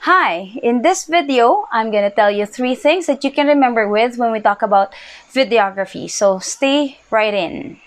Hi, in this video, I'm going to tell you 3 things that you can remember with when we talk about videography. So stay right in.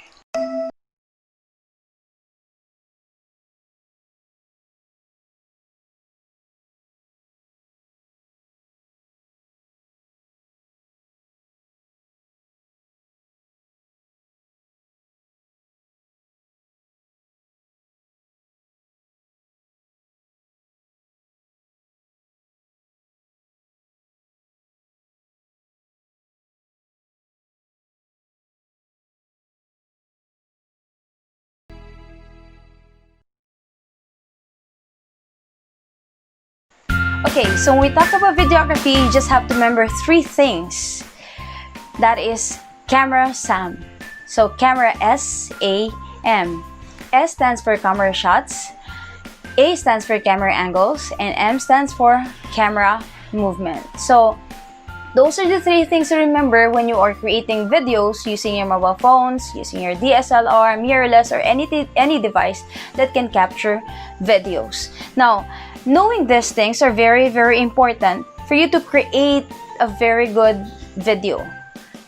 Okay, so when we talk about videography, you just have to remember 3 things. That is camera SAM. So camera S-A-M. S stands for camera shots, A stands for camera angles, and M stands for camera movement. So those are the 3 things to remember when you are creating videos using your mobile phones, using your DSLR, mirrorless, or any device that can capture videos. Now, knowing these things are very, very important for you to create a very good video.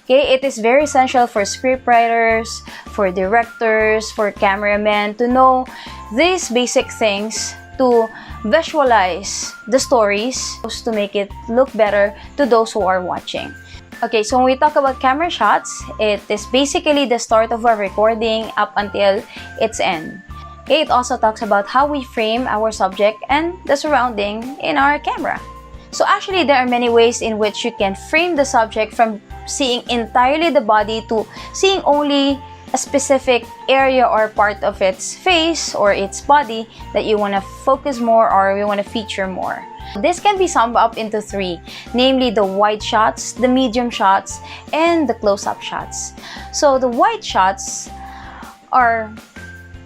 Okay, it is very essential for scriptwriters, for directors, for cameramen to know these basic things to visualize the stories to make it look better to those who are watching. Okay, so when we talk about camera shots, it is basically the start of our recording up until its end. Okay, it also talks about how we frame our subject and the surrounding in our camera. So actually, there are many ways in which you can frame the subject, from seeing entirely the body to seeing only a specific area or part of its face or its body that you want to focus more or you want to feature more. This can be summed up into 3, namely the wide shots, the medium shots, and the close-up shots. So the wide shots are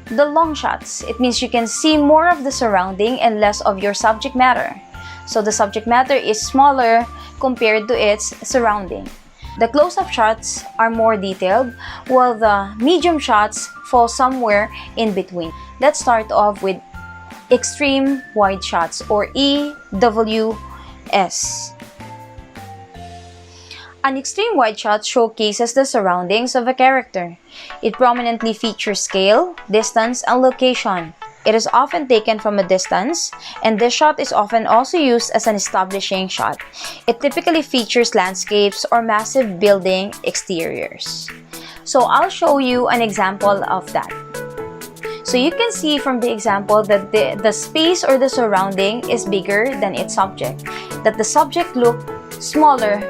the long shots. It means you can see more of the surrounding and less of your subject matter. So the subject matter is smaller compared to its surrounding. The close-up shots are more detailed, while the medium shots fall somewhere in between. Let's start off with extreme wide shots, or EWS. An extreme wide shot showcases the surroundings of a character. It prominently features scale, distance, and location. It is often taken from a distance, and this shot is often also used as an establishing shot. It typically features landscapes or massive building exteriors. So I'll show you an example of that. So you can see from the example that the space or the surrounding is bigger than its subject, that the subject looks smaller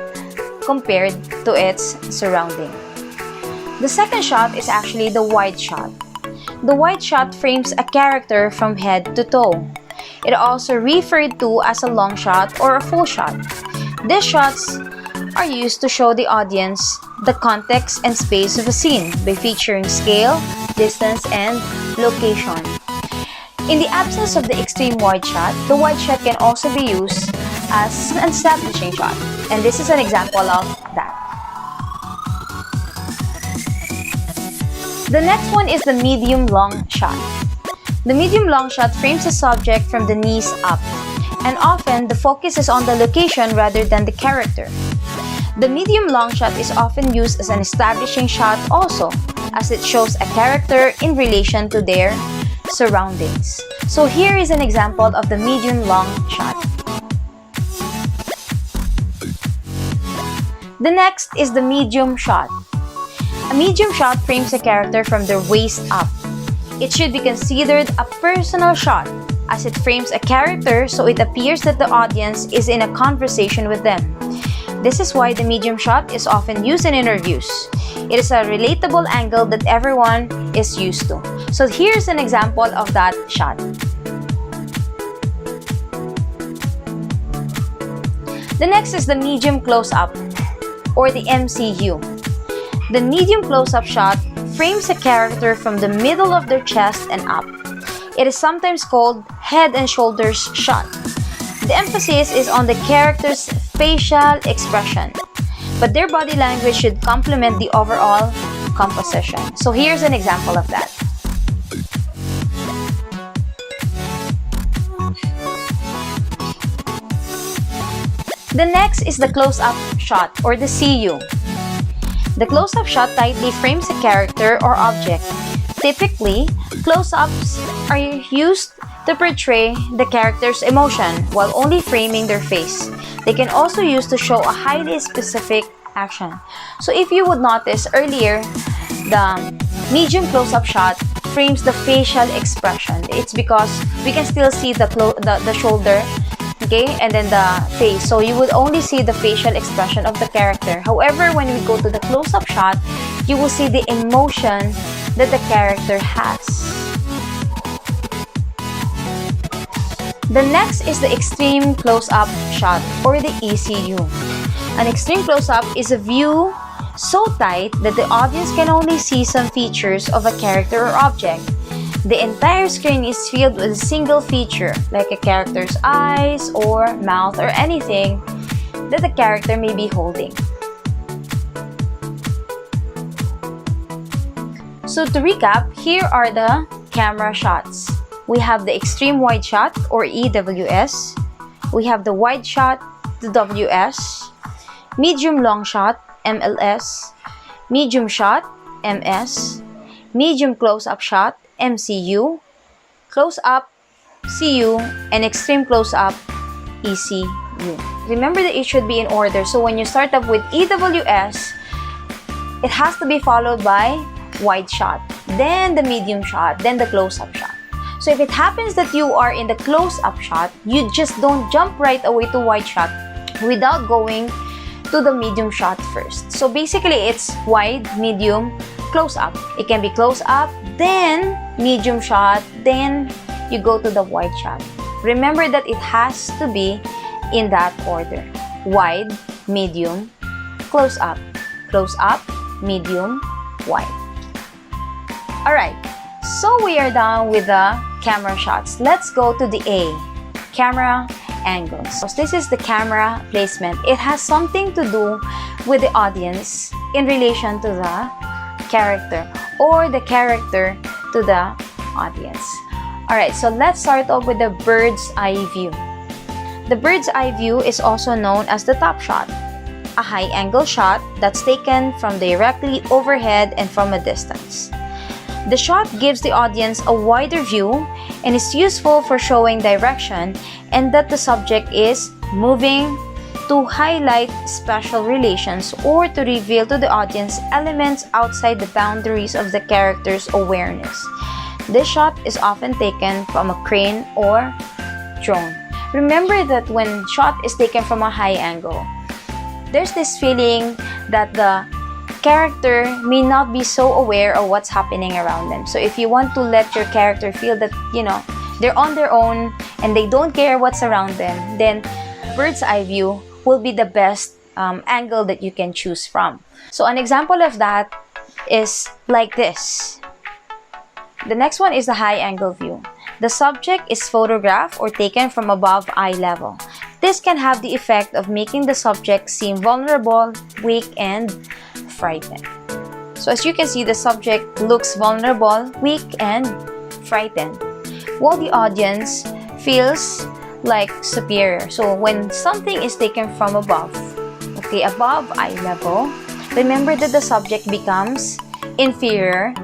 compared to its surrounding. The second shot is actually the wide shot. The wide shot frames a character from head to toe. It is also referred to as a long shot or a full shot. These shots are used to show the audience the context and space of a scene by featuring scale, distance, and location. In the absence of the extreme wide shot, the wide shot can also be used as an establishing shot, and this is an example of that. The next one is the medium-long shot. The medium-long shot frames the subject from the knees up, and often the focus is on the location rather than the character. The medium-long shot is often used as an establishing shot also, as it shows a character in relation to their surroundings. So here is an example of the medium-long shot. The next is the medium shot. A medium shot frames a character from their waist up. It should be considered a personal shot, as it frames a character so it appears that the audience is in a conversation with them. This is why the medium shot is often used in interviews. It is a relatable angle that everyone is used to. So here's an example of that shot. The next is the medium close-up, or the MCU. The medium close-up shot frames a character from the middle of their chest and up. It is sometimes called head and shoulders shot. The emphasis is on the character's facial expression, but their body language should complement the overall composition. So here's an example of that. The next is the close-up shot or the CU. The close-up shot tightly frames a character or object. Typically, close-ups are used to portray the character's emotion while only framing their face. They can also use to show a highly specific action. So if you would notice earlier, the medium close-up shot frames the facial expression. It's because we can still see the shoulder, okay, and then the face. So you would only see the facial expression of the character. However, when we go to the close-up shot, you will see the emotion that the character has. The next is the extreme close-up shot or the ECU. An extreme close-up is a view so tight that the audience can only see some features of a character or object. The entire screen is filled with a single feature, like a character's eyes or mouth or anything that the character may be holding. So to recap, here are the camera shots. We have the extreme wide shot or EWS. We have the wide shot, the WS. Medium long shot, MLS. Medium shot, MS. Medium close-up shot, MCU. Close-up, CU. And extreme close-up, ECU. Remember that it should be in order. So when you start up with EWS, it has to be followed by wide shot, then the medium shot, then the close-up shot. So if it happens that you are in the close-up shot, you just don't jump right away to wide shot without going to the medium shot first. So basically, it's wide, medium, close-up. It can be close-up, then medium shot, then you go to the wide shot. Remember that it has to be in that order. Wide, medium, close-up, medium, wide. Alright, so we are done with the camera shots. Let's go to the A, camera angles. So this is the camera placement. It has something to do with the audience in relation to the character or the character to the audience. Alright, so let's start off with the bird's eye view. The bird's eye view is also known as the top shot, a high angle shot that's taken from directly overhead and from a distance. The shot gives the audience a wider view and is useful for showing direction and that the subject is moving, to highlight special relations or to reveal to the audience elements outside the boundaries of the character's awareness. This shot is often taken from a crane or drone. Remember that when shot is taken from a high angle, there's this feeling that the character may not be so aware of what's happening around them. So if you want to let your character feel that, they're on their own and they don't care what's around them, then bird's eye view will be the best angle that you can choose from. So an example of that is like this. The next one is the high angle view. The subject is photographed or taken from above eye level. This can have the effect of making the subject seem vulnerable, weak, and frightened. So as you can see, the subject looks vulnerable, weak, and frightened, while the audience feels like superior. So when something is taken from above, above eye level, remember that the subject becomes inferior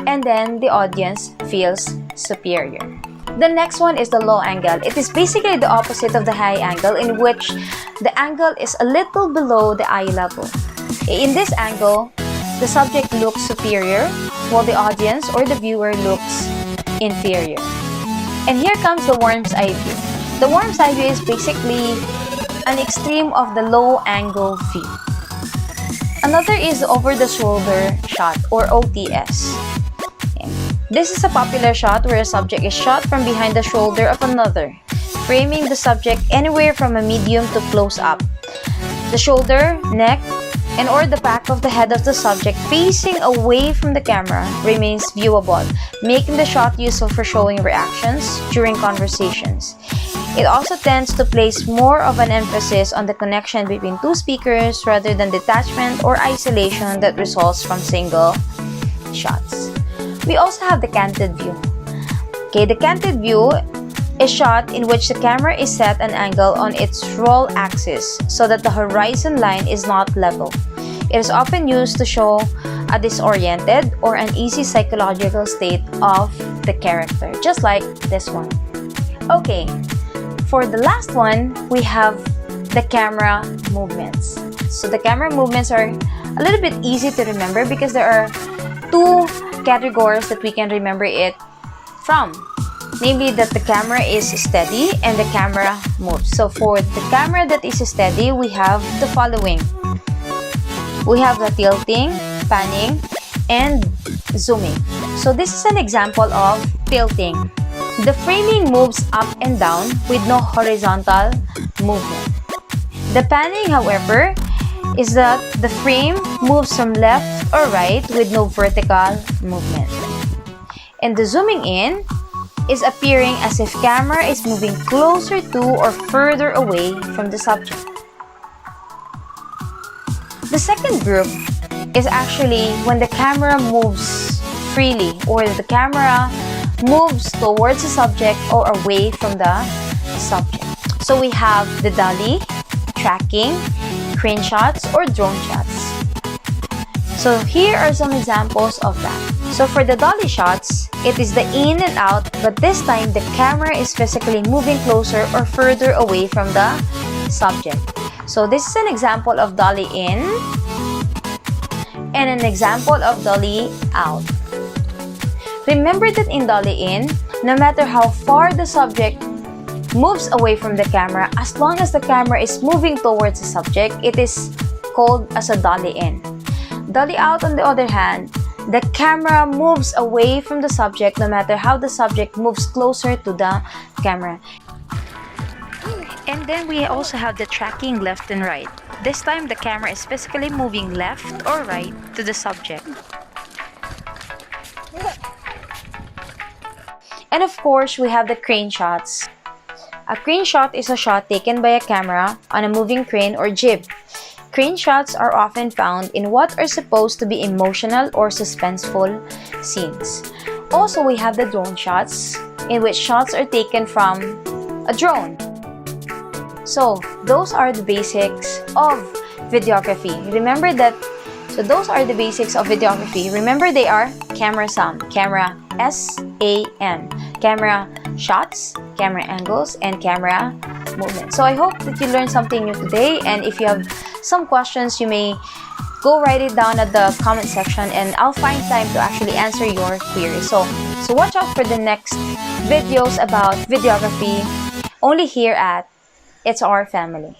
and then the audience feels superior. The next one is the low angle. It is basically the opposite of the high angle, in which the angle is a little below the eye level. In this angle, the subject looks superior while the audience or the viewer looks inferior. And here comes the worm's eye view. The worm's eye view is basically an extreme of the low angle view. Another is over the shoulder shot or OTS. This is a popular shot where a subject is shot from behind the shoulder of another, framing the subject anywhere from a medium to close up. The shoulder, neck, and or the back of the head of the subject facing away from the camera remains viewable, making the shot useful for showing reactions during conversations. It also tends to place more of an emphasis on the connection between two speakers rather than detachment or isolation that results from single shots. We also have the canted view. The canted view a shot in which the camera is set an angle on its roll axis so that the horizon line is not level. It is often used to show a disoriented or uneasy psychological state of the character, just like this one. Okay, for the last one, we have the camera movements. So the camera movements are a little bit easy to remember because there are two categories that we can remember it from. Namely, that the camera is steady and the camera moves. So for the camera that is steady, we have the following. We have the tilting, panning, and zooming. So this is an example of tilting. The framing moves up and down with no horizontal movement. The panning, however, is that the frame moves from left or right with no vertical movement. And the zooming in is appearing as if camera is moving closer to or further away from the subject. The second group is actually when the camera moves freely or the camera moves towards the subject or away from the subject. So we have the dolly, tracking, crane shots, or drone shots. So here are some examples of that. So for the dolly shots, it is the in and out, but this time the camera is physically moving closer or further away from the subject. So this is an example of dolly in and an example of dolly out. Remember that in dolly in, no matter how far the subject moves away from the camera, as long as the camera is moving towards the subject, it is called as a dolly in. Dolly out, on the other hand, the camera moves away from the subject no matter how the subject moves closer to the camera. And then we also have the tracking left and right. This time the camera is physically moving left or right to the subject. And of course, we have the crane shots. A crane shot is a shot taken by a camera on a moving crane or jib. Crane shots are often found in what are supposed to be emotional or suspenseful scenes. Also, we have the drone shots, in which shots are taken from a drone. So, those are the basics of videography. Remember that, so those are the basics of videography. Remember they are camera SAM, camera SAM, camera shots, camera angles, and camera movement. So I hope that you learned something new today, and if you have some questions, you may go write it down at the comment section and I'll find time to actually answer your queries. So watch out for the next videos about videography only here at It's Our Family.